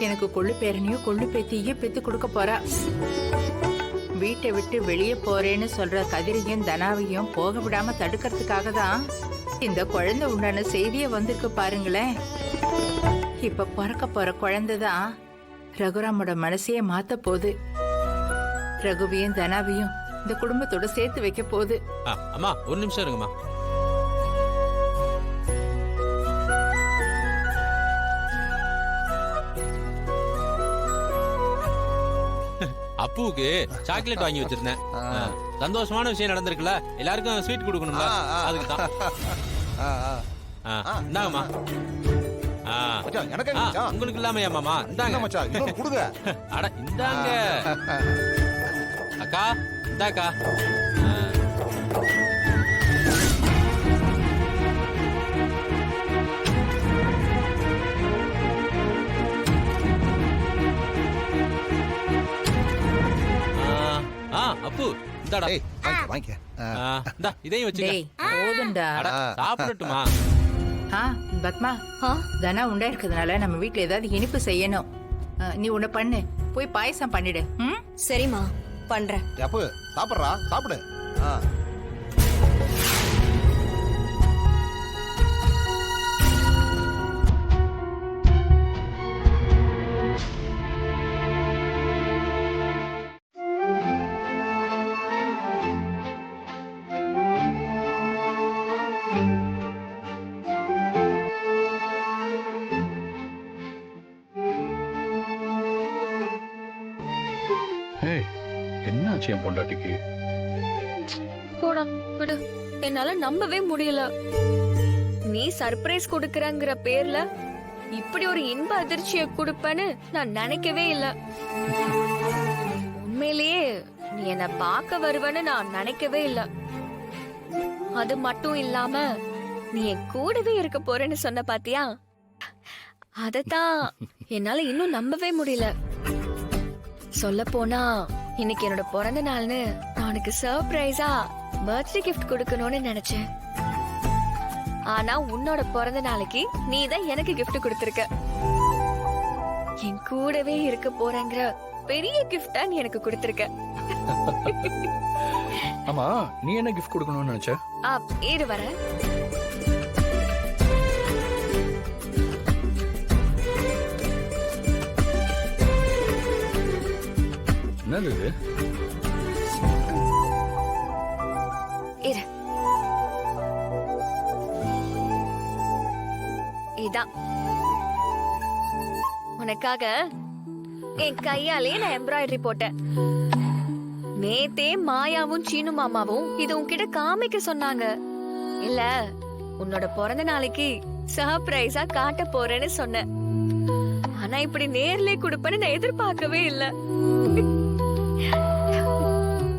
எனக்கு கொள்ளு பேரனையோ கொள்ளு பேத்தியோ பெத்து கொடுக்க போறா. வீட்டை விட்டு வெளியே போறேன்னு சொல்ற கதிரையும் தனாவையும் போக விடாம தடுக்கிறதுக்காக தான் இந்த குழந்தை உண்டான செய்தியே வந்திருக்கு பாருங்களேன். இப்ப பிறக்க போற குழந்தைதான் ரகுராமோட மனசையே மாத்த போகுது. ரகுவையும் தனாவையும் இந்த குடும்பத்தோட சேர்த்து வைக்க போகுது. அம்மா ஒரு நிமிஷம் இருங்கம்மா. அப்புவுக்கு சாக்லேட் வாங்கி வச்சிருந்தேன். சந்தோஷமான விஷயம் நடந்திருக்குல்ல, எல்லாருக்கும் ஸ்வீட் கொடுக்கணும்ல, அதுக்கு தான். இந்தாங்கம்மா. உங்களுக்கு இல்லாம மாமா இந்தாங்க. அட இந்தாங்க அக்கா, இந்தாக்கா. அப்பு இந்தாடா வாங்கிக்க. இந்தா இதையும் வச்சுக்க. போதும்டா. சாப்பிடட்டுமா? பத்மா, தனா உண்டா இருக்கிறதுனால நம்ம வீட்டுல ஏதாவது இனிப்பு செய்யணும். நீ உன்ன பண்ணு, போய் பாயசம் பண்ணிடு. சரிம்மா, பண்றேன். அப்பு சாப்பிடுறா, சாப்பிடு. என்னாச்சு என் பொண்டாட்டிக்கு? போடா விடு, என்னால நம்பவே முடியல. நீ சர்ப்ரைஸ் கொடுக்கறங்கிற பேர்ல இப்படி ஒரு இன்ப அதிர்ச்சியை கொடுப்பேன்னு நான் நினைக்கவே இல்ல. உண்மையிலேயே நீ என்ன பார்க்க வருவன்னு நான் நினைக்கவே இல்ல. அது மட்டும் இல்லாம நீ என் கூடவே இருக்க போறேன்னு சொன்ன பாத்தியா, அதத்தான் என்னால இன்னும் நம்பவே முடியல. சொல்ல போனா இன்னைக்கு என்னோட பிறந்த நாள்னு நான் உனக்கு சர்ப்ரைஸா பர்த்டே கிஃப்ட் கொடுக்கணும்னு நினைச்சேன். ஆனா உன்னோட பிறந்த நாளைக்கு நீ தான் எனக்கு கிஃப்ட் கொடுத்திருக்க. என் கூடவே இருக்க போறேங்கிற பெரிய கிஃப்டா நீ எனக்கு கொடுத்திருக்க. ஆமா, நீ என்ன கிஃப்ட் கொடுக்கணும்னு நினைச்ச? இரு வரேன். என்னது இது? இரு, இதான் உனக்காக என் கையாலே நான் எம்ப்ராய்டரி போட்டேன். நேத்தே மாயாவும் சீனு மாமாவும் இது உன்கிட்ட காமிக்க சொன்னாங்க. இல்ல, உன்னோட பிறந்த நாளைக்கு சர்ப்ரைஸா காட்ட போறேன்னு சொன்னேன். ஆனா இப்படி நேர்ல கொடுப்பேன்னு நான் எதிர்பார்க்கவே இல்ல.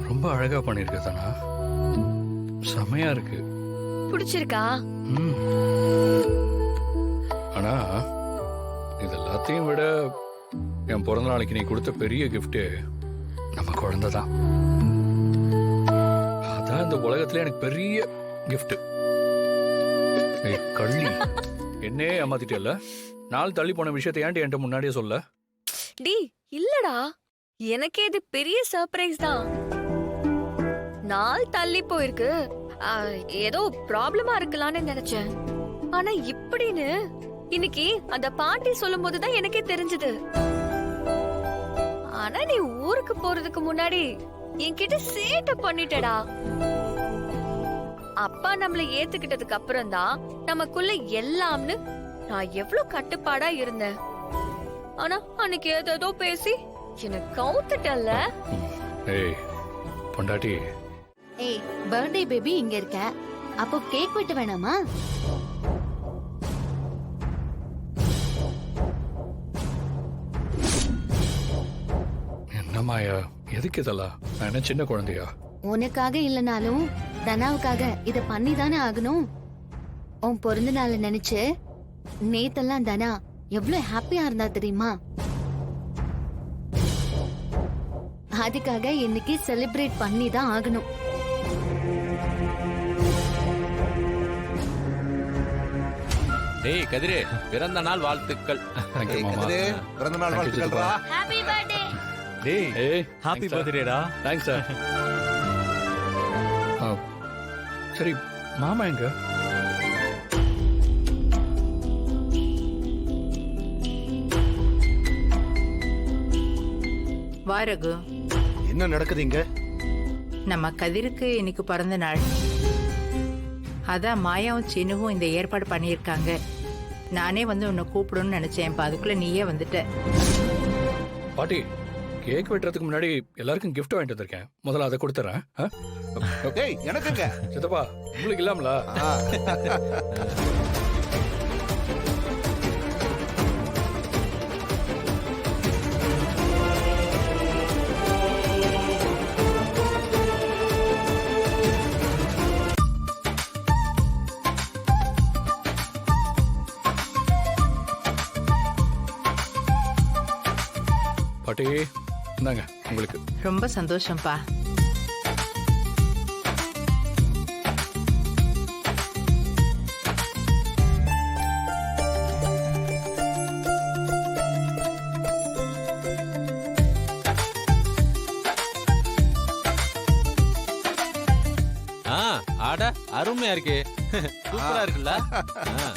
ரொம்ப அழகா பண்ணிருக்க தானா, செமையா இருக்கு. பிடிச்சிருக்கா? ஆனா இது எல்லாத்தையும் விட என் பிறந்த நாளைக்கு நீ கொடுத்த பெரிய கிஃப்ட் நம்ம குழந்தை தான். அதான் இந்த உலகத்துல எனக்கு பெரிய கிஃப்ட். கள்ளி, என்னே ஏமாத்திட்டேல்ல. நாள் தள்ளி போன விஷயத்தை ஏன்ட்டு என்கிட்ட முன்னாடியே சொல்ல? டி இல்லடா, எனக்கே இது பெரிய சர்ப்ரைஸ் தான். நாள் தள்ளி போயிருக்கு, ஏதோ ப்ராப்ளமா இருக்கலாம்னு நினைச்சேன். ஆனா இப்படின்னு இன்னைக்கு அந்த பாட்டி சொல்லும் போதுதான் எனக்கே தெரிஞ்சது. ஆனா நீ ஊருக்கு போறதுக்கு முன்னாடி என்கிட்ட சேட்டை பண்ணிட்டடா. அப்பா நம்மள ஏத்துக்கிட்டதுக்கு அப்புறம் தான் நமக்குள்ள எல்லாம்னு நான் எவ்வளவு கட்டுப்பாடா இருந்தேன். ஆனா அன்னைக்கு ஏதோ பேசி என்ன கவுத்துட்டல்ல. ஏய் பொண்டாட்டி. ஏய், பர்த்டே பேபி இங்க இருக்க, அப்போ கேக் வெட்ட வேணாமா? என்னமாயா, எதுக்கு இதெல்லாம்? நான் என்ன சின்ன குழந்தையா? உனக்காக இல்லனாலும் தனாவுக்காக இத பண்ணி தானே ஆகணும். உன் பிறந்த நாளை நினைச்சு நேத்தெல்லாம் தனா எவ்வளவு ஹாப்பியா இருந்தா தெரியுமா? அதுக்காக இன்னைக்கு செலிப்ரேட் பண்ணி தான் ஆகணும். டேய் கதிரு, பிறந்த நாள் வாழ்த்துக்கள். தேங்க்யூ ஏய், மாமா கதிரு, பிறந்த நாள் Thank you, வாழ்த்துக்கள்ரா. Happy birthday. டேய் ஏய் ஹாப்பி பர்த்டேடா. தேங்க்ஸ் சார் சரி மாமா எங்க வா ரகு, என்ன நடக்குது இங்க? நம்ம கதிருக்கு இன்னைக்கு பிறந்த நாள். அதான் மாயாவும் சின்னுவும் இந்த ஏற்பாடு பண்ணியிருக்காங்க. நானே வந்து உன்னை கூப்பிடணும்னு நினைச்சேன்ப்பா, அதுக்குள்ள நீயே வந்துட்ட. பாட்டி கேக் வெட்டுறதுக்கு முன்னாடி எல்லாருக்கும் gift வாங்கிட்டு வந்திருக்கேன். முதல்ல அதை கொடுத்துறேன். ஏய், எனக்குங்க. சித்தப்பா உங்களுக்கு இல்லாமலா? ஆ. பாட்டி இந்தாங்க உங்களுக்கு. ரொம்ப சந்தோஷம்ப்பா. ஆ, ஆட அருமையா இருக்கு. சூப்பரா இருக்குல்ல? ஆ.